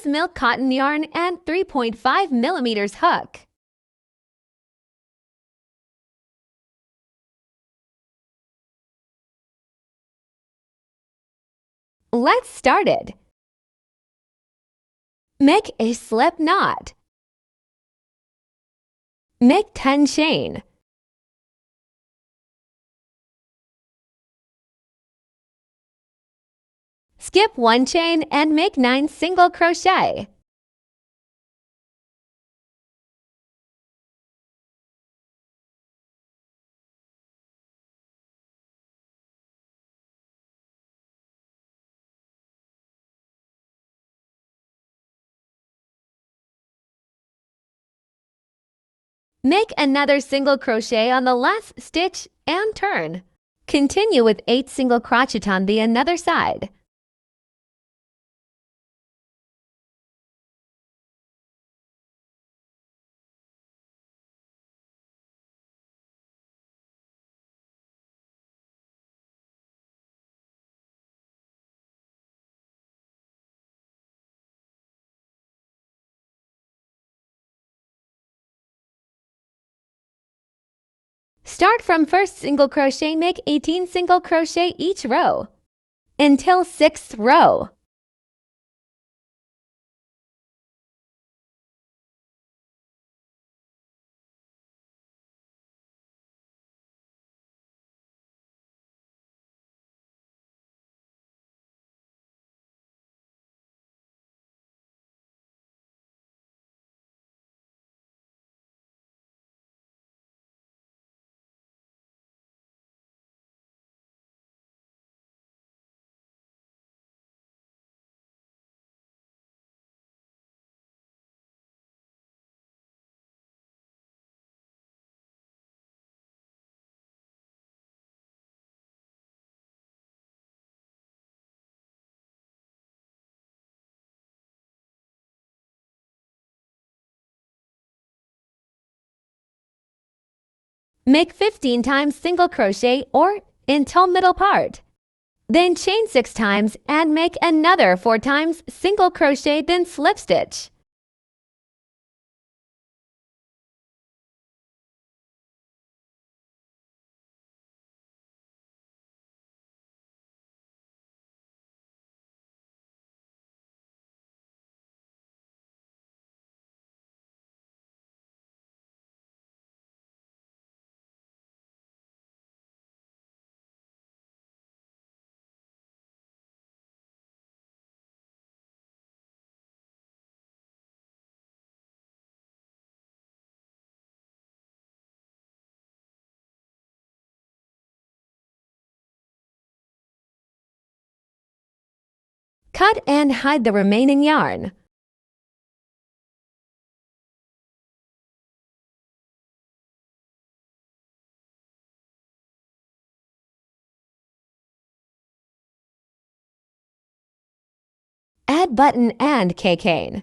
Use milk cotton yarn and 3.5 millimeters hook. Let's start it. Make a slip knot. Make 10 chain. Skip 1 chain and make 9 single crochet. Make another single crochet on the last stitch and turn. Continue with 8 single crochet on the other side. Start from first single crochet, make 18 single crochet each row until 6th row. Make 15 times single crochet or until middle part. Then chain 6 times and make another 4 times single crochet, then slip stitch. Cut and hide the remaining yarn. Add button and Keychain.